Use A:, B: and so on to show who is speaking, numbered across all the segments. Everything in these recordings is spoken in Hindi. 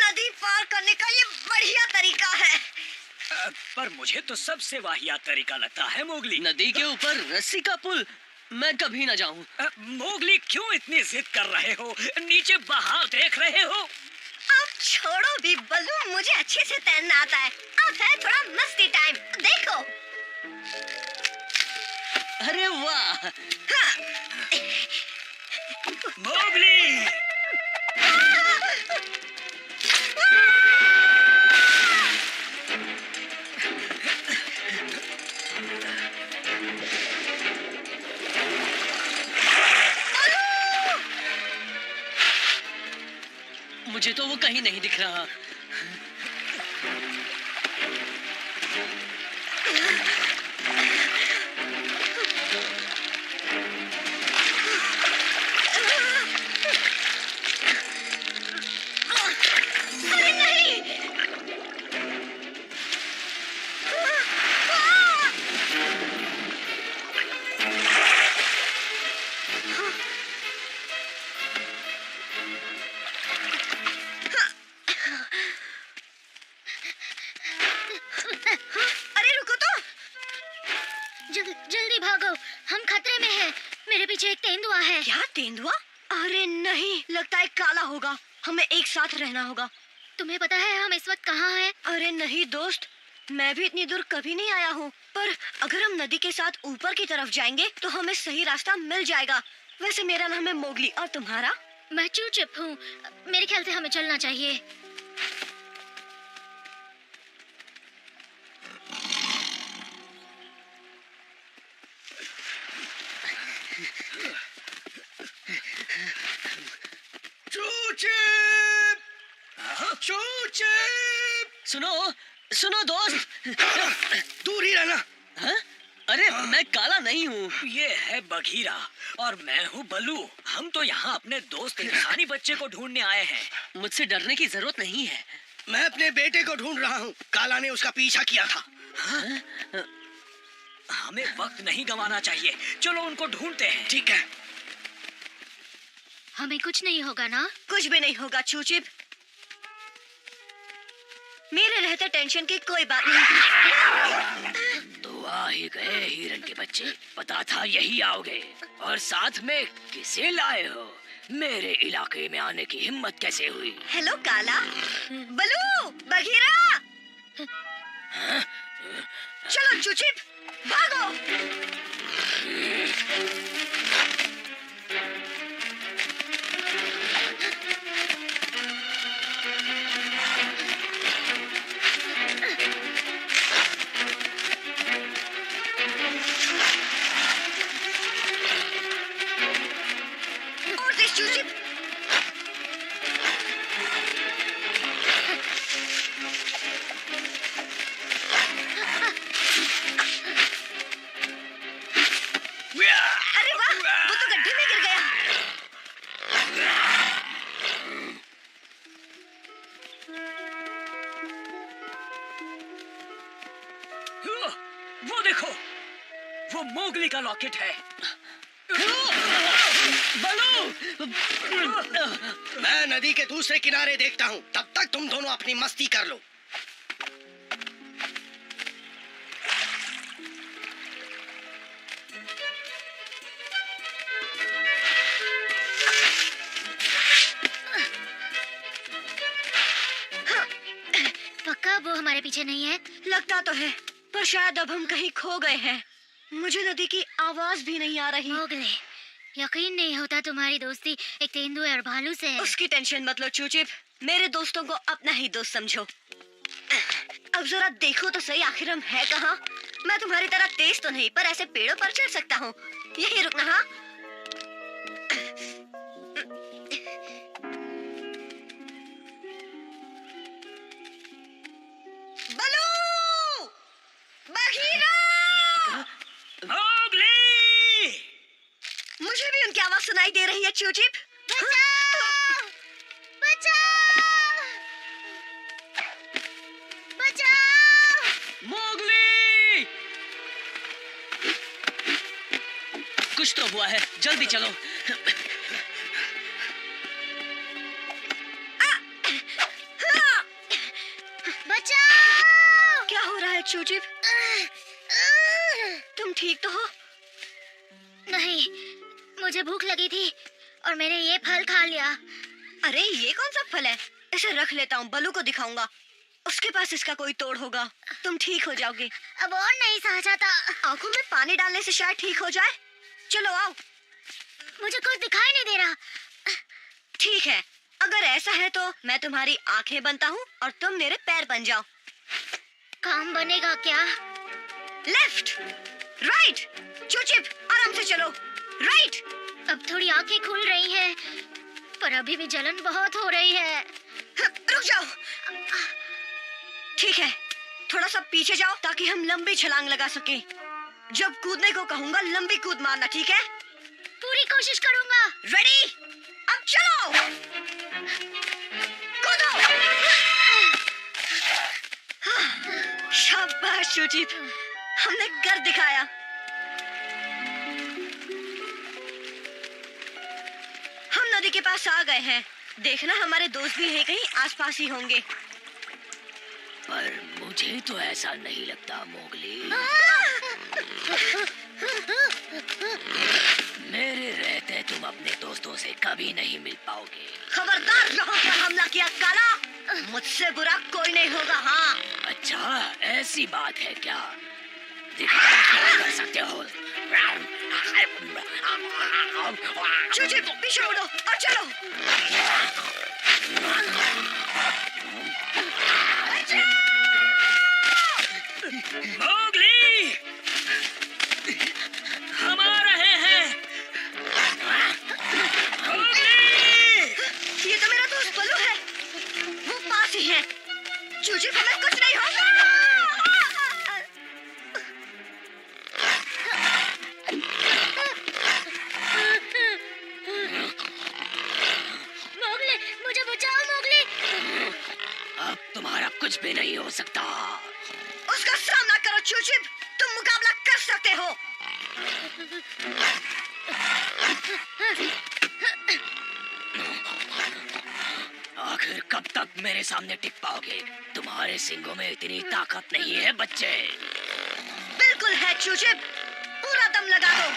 A: नदी पार करने का ये बढ़िया तरीका है।
B: पर मुझे तो सबसे वाहियात तरीका लगता है मोगली।
C: नदी के ऊपर रस्सी का पुल, मैं कभी न जाऊं।
B: मोगली क्यों इतनी जिद कर रहे हो? नीचे बहाव देख रहे हो?
A: अब छोड़ो भी बल्लू, मुझे अच्छे से तैरना आता है। अब है थोड़ा मस्ती टाइम, देखो।
C: अरे वाह!
B: मोगली!
C: मुझे तो वो कहीं नहीं दिख रहा।
A: अरे नहीं! अरे रुको तो!
D: जल्दी भागो, हम खतरे में हैं। मेरे पीछे एक तेंदुआ है।
A: क्या तेंदुआ? अरे नहीं, लगता है काला होगा। हमें एक साथ रहना होगा।
D: तुम्हें पता है हम इस वक्त कहाँ हैं?
A: अरे नहीं दोस्त, मैं भी इतनी दूर कभी नहीं आया हूँ। पर अगर हम नदी के साथ ऊपर की तरफ जाएंगे तो हमें सही रास्ता मिल जाएगा। वैसे मेरा नाम है मोगली, और तुम्हारा?
D: मैं चूचिप हूँ। मेरे ख्याल से हमें चलना चाहिए।
B: चूचिप! चूचिप!
C: सुनो दोस्त,
B: दूर ही रहना।
C: हाँ? अरे मैं काला नहीं हूँ।
B: ये है बघीरा और मैं हूँ बलू। हम तो यहाँ अपने दोस्त इंसानी बच्चे को ढूंढने आए हैं।
C: मुझसे डरने की जरूरत नहीं है।
E: मैं अपने बेटे को ढूंढ रहा हूँ। काला ने उसका पीछा किया था।
B: हमें वक्त नहीं गंवाना चाहिए। चलो उनको ढूंढते हैं।
E: ठीक है।
D: हमें कुछ नहीं होगा ना?
A: कुछ भी नहीं होगा चूचिप। मेरे रहते टेंशन की कोई बात नहीं।
C: तो आ ही गए हिरन के बच्चे। पता था यही आओगे। और साथ में किसे लाए हो? मेरे इलाके में आने की हिम्मत कैसे हुई?
A: हेलो काला, बलू, बघीरा। चलो चूचिप, भागो। और तेज चूचिप। अरे वाह, वो तो गड्ढे में गिर गया।
B: वो देखो, वो मोगली का लॉकेट है।
C: बलू!
E: मैं नदी के दूसरे किनारे देखता हूँ। तब तक तुम दोनों अपनी मस्ती कर लो।
D: पक्का वो हमारे पीछे नहीं है?
A: लगता तो है, पर शायद अब हम कहीं खो गए हैं। मुझे नदी की आवाज भी नहीं आ रही।
D: मोगले, यकीन नहीं होता तुम्हारी दोस्ती एक तेंदुए और भालू से है।
A: उसकी टेंशन मत लो चूचिप, मेरे दोस्तों को अपना ही दोस्त समझो। अब जरा देखो तो सही, आखिर हम है कहाँ? मैं तुम्हारी तरह तेज तो नहीं, पर ऐसे पेड़ों पर चढ़ सकता हूँ। यही रुकना। हाँ, बलू, बघीरा।
B: मोगली!
A: मुझे भी उनकी आवाज सुनाई दे रही है चूचिप।
D: बचाओ! बचाओ! बचाओ!
C: मोगली! कुछ तो हुआ है, जल्दी चलो।
A: चूचिप? तुम ठीक तो हो?
D: नहीं, मुझे भूख लगी थी और मैंने ये फल खा लिया।
A: अरे ये कौन सा फल है? इसे रख लेता हूँ, बलू को दिखाऊंगा। उसके पास इसका कोई तोड़ होगा। तुम ठीक हो जाओगे।
D: अब और नहीं सहा जाता।
A: आंखों में पानी डालने से शायद ठीक हो जाए। चलो आओ।
D: मुझे कुछ दिखाई नहीं दे रहा।
A: ठीक है, अगर ऐसा है तो मैं तुम्हारी आंखें बनता हूँ और तुम मेरे पैर बन जाओ।
D: काम बनेगा क्या?
A: लेफ्ट, राइट, चूचिप आराम से चलो। राइट।
D: अब थोड़ी आंखें खुल रही हैं, पर अभी भी जलन बहुत हो रही है।
A: रुक जाओ। ठीक है, थोड़ा सा पीछे जाओ ताकि हम लंबी छलांग लगा सकें। जब कूदने को कहूंगा लंबी कूद मारना, ठीक है?
D: पूरी कोशिश करूंगा।
A: रेडी? अब चलो। कूदो। शाबाश चूचिप, हमने कर दिखाया। हम नदी के पास आ गए हैं। देखना हमारे दोस्त भी हैं, कहीं आसपास ही होंगे।
C: पर मुझे तो ऐसा नहीं लगता मोगली। मेरे रहते तुम अपने दोस्तों से कभी नहीं मिल पाओगे।
A: खबरदार यहाँ पर हमला किया काला, मुझसे बुरा कोई नहीं होगा। हाँ।
C: अच्छा, ऐसी बात है क्या? दिखाओ क्या कर सकते हो।
A: चूचिप पीछे मुड़ो और चलो।
B: मोगली, हम आ रहे हैं। मोगली!
A: ये तो मेरा दोस्त बलू है, वो पास ही है। चूचिप हमें कुछ नहीं होगा।
D: मोगली, मुझे बचाओ मोगली।
C: अब तुम्हारा कुछ भी नहीं हो सकता।
A: उसका सामना करो चूचिप, तुम मुकाबला कर सकते हो।
C: आखिर कब तक मेरे सामने टिक पाओगे? तुम्हारे सींगों में इतनी ताकत नहीं है बच्चे।
A: बिल्कुल है चूचिप, पूरा दम लगा दो।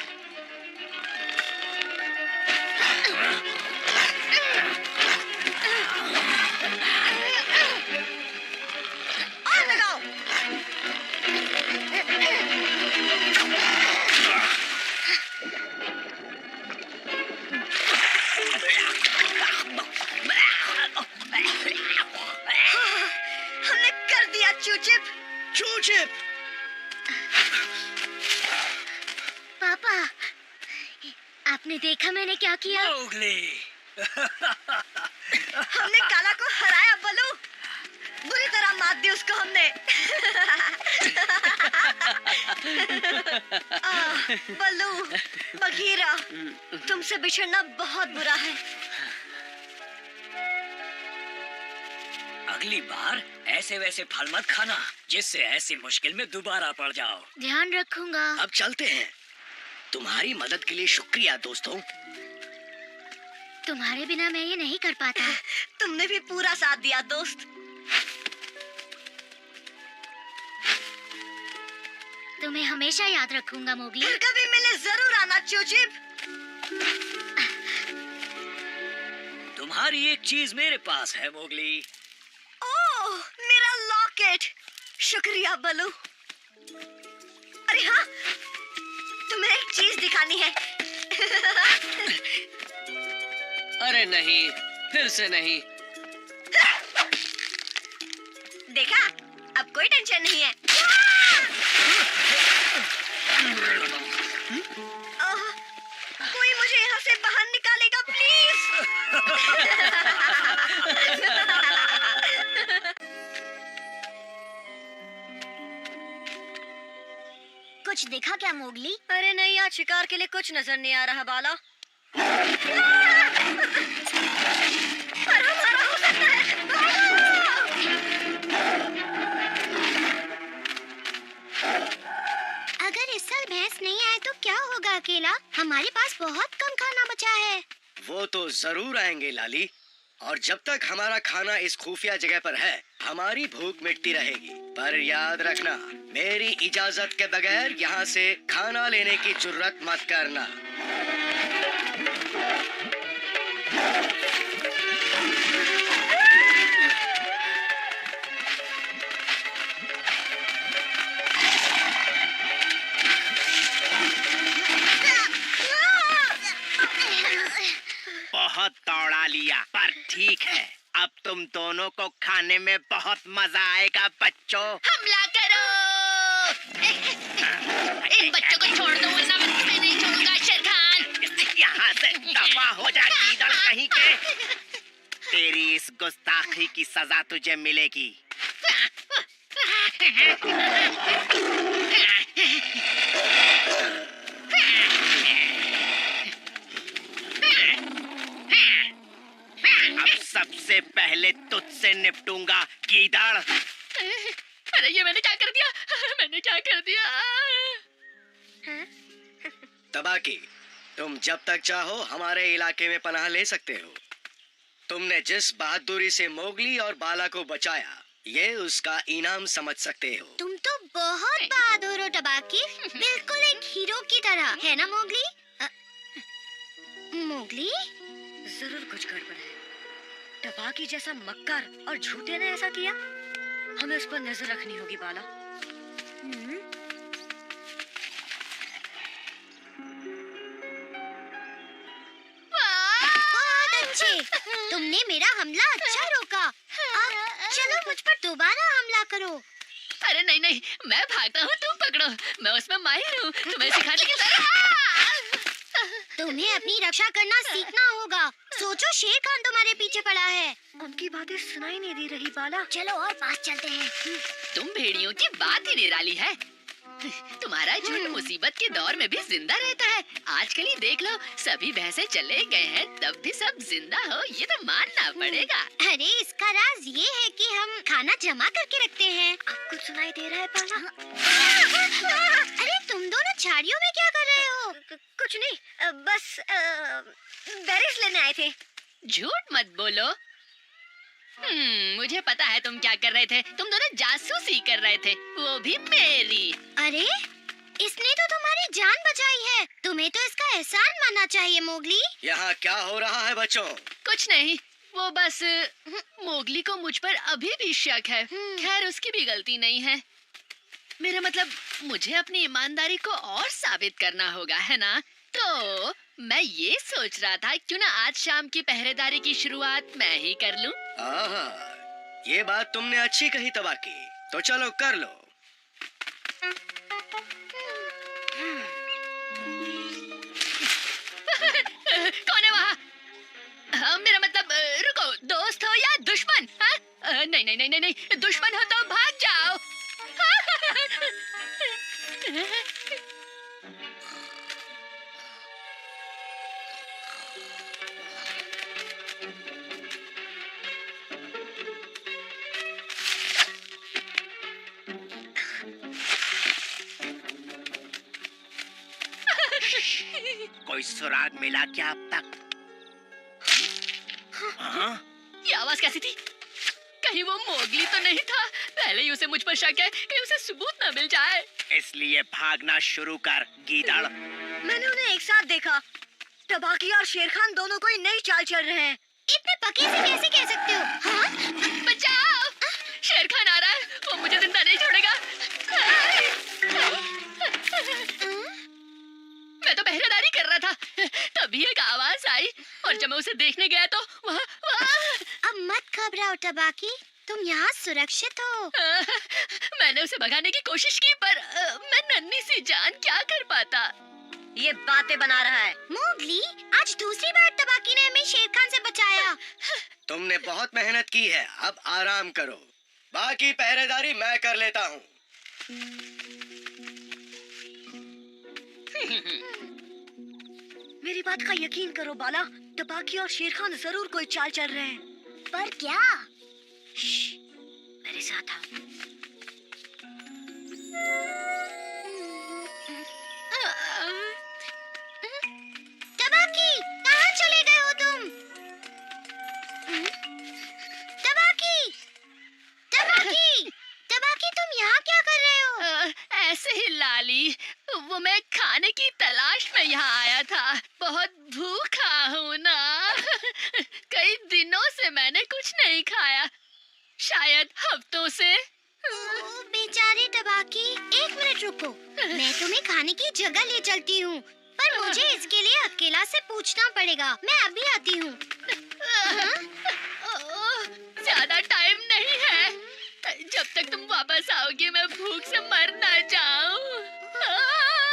A: और लगाओ। हमने कर दिया चूचिप।
E: चूचिप,
D: पापा, आपने देखा मैंने क्या किया?
B: मोगली,
A: हमने काला को हराया बलू, बुरी तरह मात दी उसको हमने। बलू, बघीरा, तुमसे बिछड़ना बहुत बुरा है।
B: अगली बार ऐसे वैसे फल मत खाना जिससे ऐसी मुश्किल में दोबारा पड़ जाओ।
D: ध्यान रखूंगा।
E: अब चलते हैं। तुम्हारी मदद के लिए शुक्रिया दोस्तों।
D: तुम्हारे बिना मैं ये नहीं कर पाता।
A: तुमने भी पूरा साथ दिया दोस्त।
D: तुम्हें हमेशा याद रखूंगा मोगली।
A: फिर कभी मिले जरूर आना चूचिप।
B: तुम्हारी एक चीज मेरे पास है मोगली।
A: ओह, मेरा लॉकेट। शुक्रिया बलू। अरे हाँ, तुम्हें एक चीज दिखानी है।
F: अरे नहीं, फिर से नहीं।
A: देखा, अब कोई टेंशन नहीं है। कोई मुझे यहाँ से बाहर निकालेगा प्लीज।
D: कुछ देखा क्या मोगली?
A: अरे नहीं, आज शिकार के लिए कुछ नजर नहीं आ रहा बाला। पर हमारा हो सकता है।
D: अगर इस साल भैंस नहीं आए तो क्या होगा अकेला? हमारे पास बहुत कम खाना बचा है।
E: वो तो जरूर आएंगे लाली। और जब तक हमारा खाना इस खुफिया जगह पर है, हमारी भूख मिटती रहेगी। पर याद रखना, मेरी इजाजत के बगैर यहाँ से खाना लेने की जुर्रत मत करना।
G: बहुत दौड़ा लिया, पर ठीक है। अब तुम दोनों को खाने में बहुत मजा आएगा बच्चों।
D: हमला करो। इन बच्चों को छोड़ दो वरना मैं तुम्हें नहीं छोड़ूंगा शेर खान।
G: यहाँ से दफा हो जा गीदड़ कहीं के। तेरी इस गुस्ताखी की सजा तुझे मिलेगी। अब सबसे पहले तुझसे निपटूंगा गीदड़।
C: अरे ये मैंने क्या कर दिया? मैंने क्या कर दिया?
E: तबाकी, तुम जब तक चाहो हमारे इलाके में पनाह ले सकते हो। तुमने जिस बहादुरी से मोगली और बाला को बचाया, ये उसका इनाम समझ सकते हो।
D: तुम तो बहुत बहादुर हो टबाकी, बिल्कुल एक हीरो की तरह, है ना मोगली? मोगली?
A: जरूर कुछ गड़बड़ है। टबाकी जैसा मक्कार और झूठे ने ऐसा किया, हमें उस पर नजर रखनी होगी बाला।
D: बहुत अच्छे, तुमने मेरा हमला अच्छा रोका। अब चलो मुझ पर दोबारा हमला करो।
C: अरे नहीं नहीं, मैं भागता हूँ, तुम पकड़ो। मैं उसमें माहिर हूँ, तुम्हें सिखाने की जरूरत।
D: तुम्हें अपनी रक्षा करना सीखना होगा। सोचो शेर खान तुम्हारे पीछे पड़ा है।
A: उनकी बातें सुनाई नहीं दे रही बाला।
D: चलो और पास चलते हैं।
C: तुम भेड़ियों की बात ही निराली है। तुम्हारा झुंड मुसीबत के दौर में भी जिंदा रहता है। आजकल ही देख लो, सभी भैंसे चले गए हैं, तब भी सब जिंदा हो, ये तो मानना पड़ेगा।
D: अरे इसका राज ये है कि हम खाना जमा करके रखते हैं।
A: आपको सुनाई दे रहा है बाला?
D: अरे तुम दोनों झाड़ियों में क्या कर रहे हो?
A: कुछ नहीं, बस बेरीज लेने आए थे।
C: झूठ मत बोलो। मुझे पता है तुम क्या कर रहे थे। तुम दोनों जासूसी कर रहे थे, वो भी मेरी।
D: अरे इसने तो तुम्हारी जान बचाई है, तुम्हें तो इसका एहसान मानना चाहिए मोगली।
E: यहाँ क्या हो रहा है बच्चों?
C: कुछ नहीं, वो बस मोगली को मुझ पर अभी भी शक है। खैर उसकी भी गलती नहीं है। मेरा मतलब, मुझे अपनी ईमानदारी को और साबित करना होगा, है ना? तो मैं ये सोच रहा था, क्यों ना आज शाम की पहरेदारी की शुरुआत मैं ही कर लूं?
E: आहा, ये बात तुमने अच्छी कही तबाकी। तो चलो कर लो।
C: कौन है वहाँ? मेरा मतलब, रुको, दोस्त हो या दुश्मन? नहीं नहीं नहीं नहीं नहीं, दुश्मन हो तो भाग जाओ।
G: कोई सुराग मिला क्या अब तक? हाँ?
C: ये आवाज कैसी थी? कहीं वो मोगली तो नहीं था? पहले ही उसे मुझ पर शक है, कहीं उसे सबूत न मिल जाए।
G: इसलिए भागना शुरू कर गीदड़।
A: मैंने उन्हें एक साथ देखा। टबाकी और शेर खान दोनों कोई नई चाल चल रहे हैं।
D: इतने पके से कैसे कह सकते हो? हाँ?
C: बचाओ! शेर खान आ रहा है, वो मुझे जिंदा नहीं छोड़ेगा। मैं तो पहरेदारी कर रहा था, तभी एक आवाज आई और जब मैं उसे देखने गया तो
D: अब मत घबराओ टबाकी, तुम यहाँ सुरक्षित हो।
C: मैंने उसे भगाने की कोशिश की, पर मैं नन्ही सी जान क्या कर पाता।
A: ये बातें बना रहा है।
D: मोगली, आज दूसरी बार टबाकी ने हमें शेर खान से बचाया।
E: तुमने बहुत मेहनत की है, अब आराम करो। बाकी पहरेदारी मैं कर लेता हूँ।
A: मेरी बात का यकीन करो बाला, टबाकी और शेर खान जरूर कोई चाल चल रहे हैं।
D: पर क्या?
A: मेरे साथ आओ।
D: टबाकी, कहाँ चले गए हो तुम?
C: कुछ नहीं खाया, शायद हफ्तों से।
D: ओ, बेचारे टबाकी, 1 मिनट रुको, मैं तुम्हें खाने की जगह ले चलती हूँ, पर मुझे इसके लिए अकेला से पूछना पड़ेगा। मैं अभी आती हूँ।
C: ज्यादा टाइम नहीं है, जब तक तुम वापस आओगे मैं भूख से मर ना जाऊं।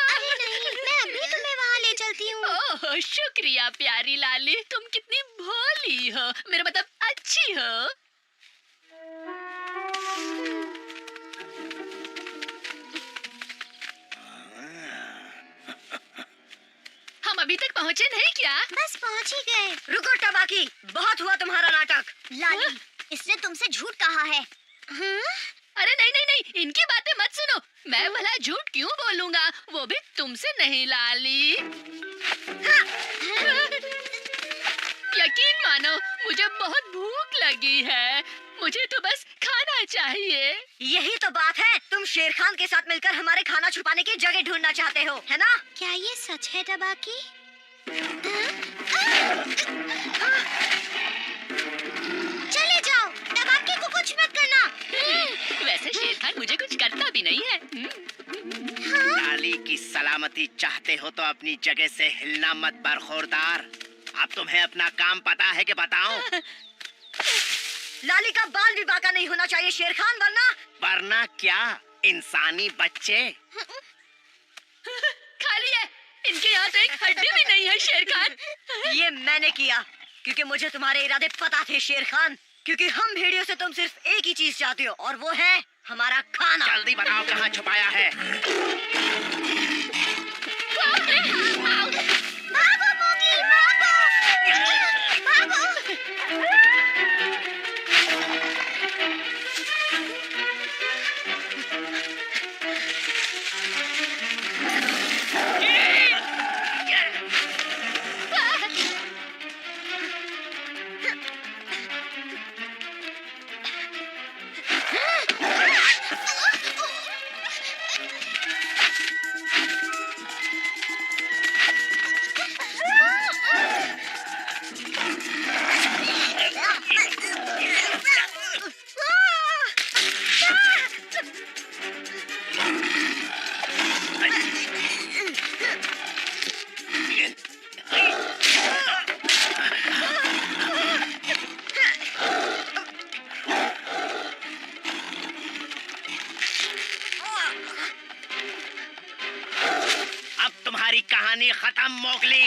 D: अरे नहीं, मैं अभी तुम्हें वहाँ ले चलती हूँ।
C: ओह शुक्रिया प्यारी लाली, तुम कितनी भोली हो, मेरा मतलब अच्छी हो। हम अभी तक पहुँचे नहीं क्या?
D: बस पहुँच ही गए।
A: रुको टबाकी, बहुत हुआ तुम्हारा नाटक।
D: लाली, इसने तुमसे झूठ कहा है।
C: अरे नहीं नहीं नहीं, इनकी बातें मत सुनो, मैं भला झूठ क्यों बोलूंगा, वो भी तुमसे नहीं लाली। यकीन मानो, मुझे बहुत भूख लगी है, मुझे तो बस खाना चाहिए।
A: यही तो बात है, तुम शेर खान के साथ मिलकर हमारे खाना छुपाने की जगह ढूंढना चाहते हो, है ना?
D: क्या ये सच है टबाकी? चले जाओ, टबाकी को कुछ मत करना।
C: वैसे शेर खान मुझे कुछ करता भी नहीं है।
G: लाली की सलामती चाहते हो तो अपनी जगह से हिलना मत बरखोरदार। अब तुम्हें अपना काम पता है कि बताऊं?
A: लाली का बाल भी बाका नहीं होना चाहिए शेर खान,
G: वरना क्या, इंसानी बच्चे।
C: खाली है, इनके यहाँ तो एक हड्डी भी नहीं है शेर खान।
A: ये मैंने किया, क्योंकि मुझे तुम्हारे इरादे पता थे शेर खान। क्योंकि हम भेड़ियों से तुम सिर्फ एक ही चीज चाहते हो, और वो है हमारा खाना।
G: जल्दी बताओ कहाँ छुपाया है।
D: भागो मोगली, भागो! भागो!
G: अब तुम्हारी कहानी खत्म मोगली।